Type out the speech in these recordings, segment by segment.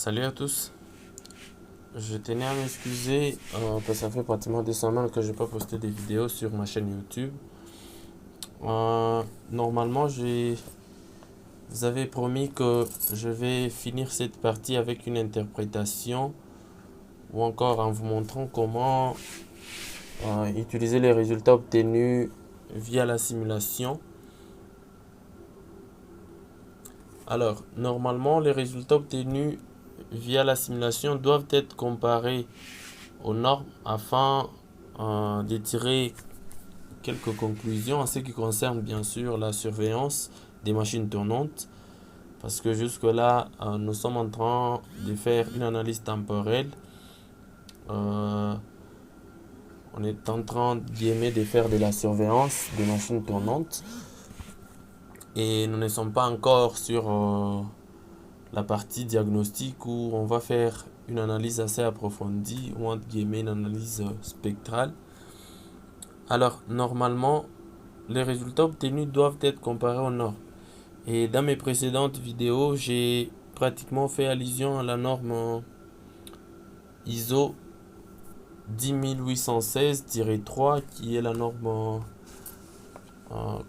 Salut à tous, je tenais à m'excuser parce que ça fait pratiquement 2 semaines que je n'ai pas posté des vidéos sur ma chaîne YouTube. Normalement, vous avez promis que je vais finir cette partie avec une interprétation ou encore en vous montrant comment utiliser les résultats obtenus via la simulation. Alors, normalement, les résultats obtenus via la simulation doivent être comparés aux normes afin de tirer quelques conclusions en ce qui concerne bien sûr la surveillance des machines tournantes parce que jusque-là nous sommes en train de faire une analyse temporelle. On est en train de faire de la surveillance des machines tournantes et nous ne sommes pas encore sur la partie diagnostic où on va faire une analyse assez approfondie ou entre guillemets une analyse spectrale. Alors normalement les résultats obtenus doivent être comparés aux normes. Et dans mes précédentes vidéos, j'ai pratiquement fait allusion à la norme ISO 10816-3 qui est la norme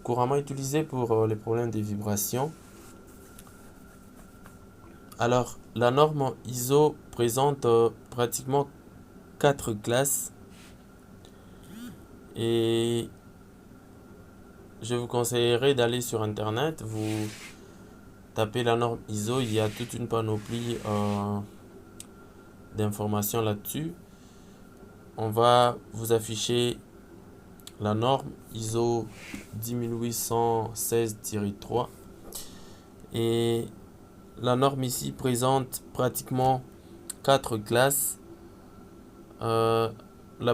couramment utilisée pour les problèmes de vibration. Alors, la norme ISO présente pratiquement 4 classes et je vous conseillerais d'aller sur internet, vous tapez la norme ISO, il y a toute une panoplie d'informations là-dessus. On va vous afficher la norme ISO 10816-3 et la norme ici présente pratiquement 4 classes. La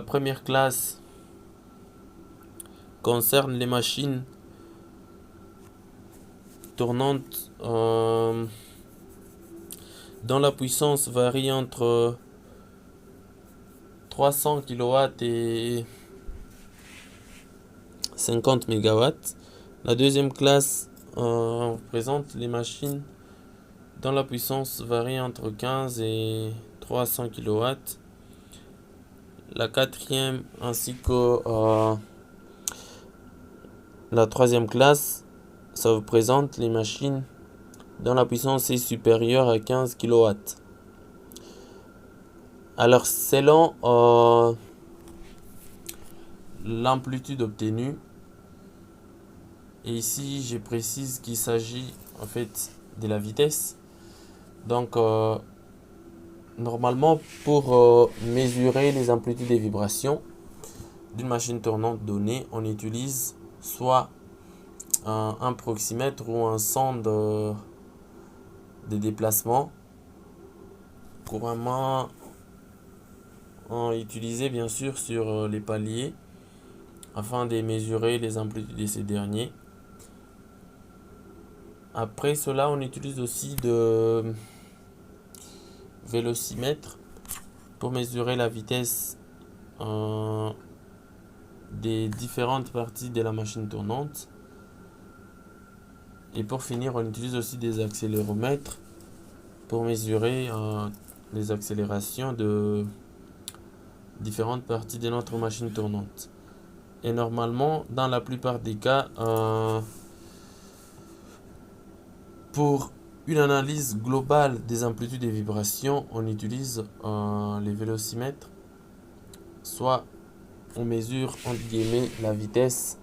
première classe concerne les machines tournantes dont la puissance varie entre 300 kW et 50 MW. La deuxième classe présente les machines dont la puissance varie entre 15 et 300 kW. La quatrième ainsi que la troisième classe, ça vous présente les machines dont la puissance est supérieure à 15 kW. Alors selon l'amplitude obtenue, et ici je précise qu'il s'agit en fait de la vitesse. Donc normalement pour mesurer les amplitudes des vibrations d'une machine tournante donnée, on utilise soit un proximètre ou un sonde de déplacement couramment utilisé bien sûr sur les paliers afin de mesurer les amplitudes de ces derniers. Après cela, on utilise aussi de vélocimètre pour mesurer la vitesse des différentes parties de la machine tournante. Et pour finir, on utilise aussi des accéléromètres pour mesurer les accélérations de différentes parties de notre machine tournante. Et normalement, dans la plupart des cas, pour une analyse globale des amplitudes des vibrations, on utilise les vélocimètres. Soit on mesure entre guillemets la vitesse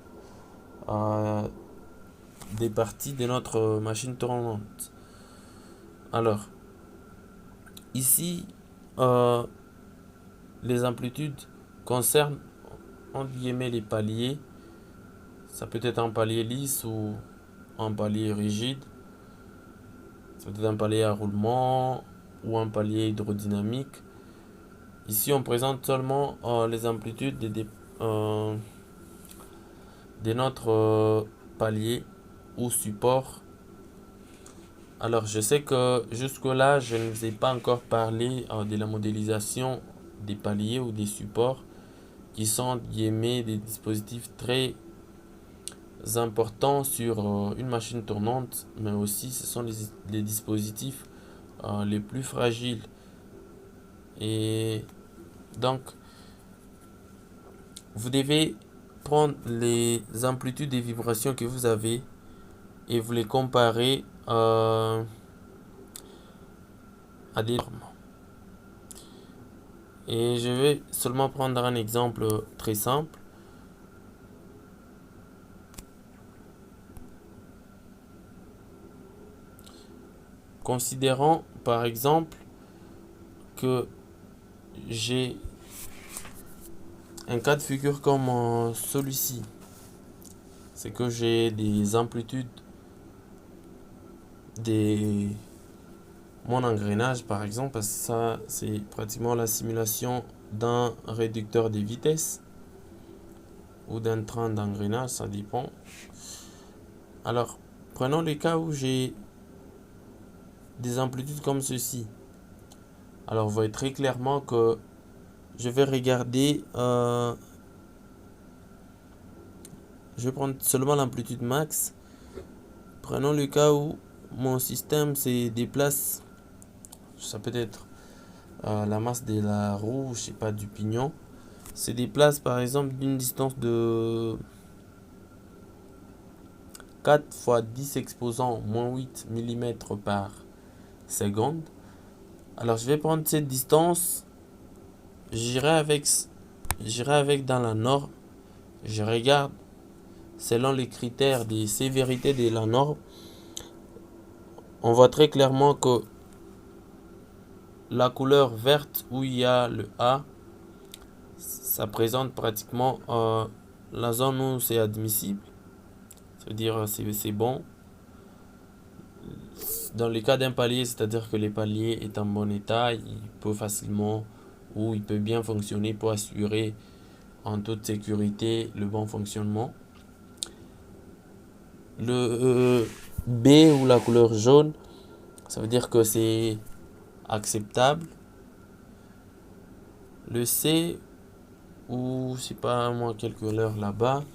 des parties de notre machine tournante. Alors, ici, les amplitudes concernent entre guillemets les paliers. Ça peut être un palier lisse ou un palier rigide. Ça peut être un palier à roulement ou un palier hydrodynamique. Ici, on présente seulement les amplitudes de notre palier ou support. Alors, je sais que jusque-là, je ne vous ai pas encore parlé de la modélisation des paliers ou des supports qui sont des dispositifs très importants sur une machine tournante, mais aussi ce sont les dispositifs les plus fragiles. Et donc, vous devez prendre les amplitudes des vibrations que vous avez et vous les comparer à des normes. Et je vais seulement prendre un exemple très simple. Considérons par exemple que j'ai un cas de figure comme celui-ci. C'est que j'ai des amplitudes des mon engrenage par exemple, parce que ça c'est pratiquement la simulation d'un réducteur de vitesse ou d'un train d'engrenage, ça dépend. Alors, prenons le cas où j'ai des amplitudes comme ceci. Alors, vous voyez très clairement que je vais regarder, je vais prendre seulement l'amplitude max. Prenons le cas où mon système se déplace, ça peut être la masse de la roue, je sais pas, du pignon, se déplace par exemple d'une distance de 4 fois 10 exposant moins 8 mm par seconde. Alors je vais prendre cette distance, j'irai avec dans la norme, je regarde selon les critères de sévérité de la norme. On voit très clairement que la couleur verte où il y a le A, ça présente pratiquement la zone où c'est admissible, c'est-à-dire c'est bon. Dans le cas d'un palier, c'est-à-dire que le palier est en bon état, il peut facilement ou il peut bien fonctionner pour assurer en toute sécurité le bon fonctionnement. Le B ou la couleur jaune, ça veut dire que c'est acceptable. Le C ou je sais pas moi quelle couleur là-bas,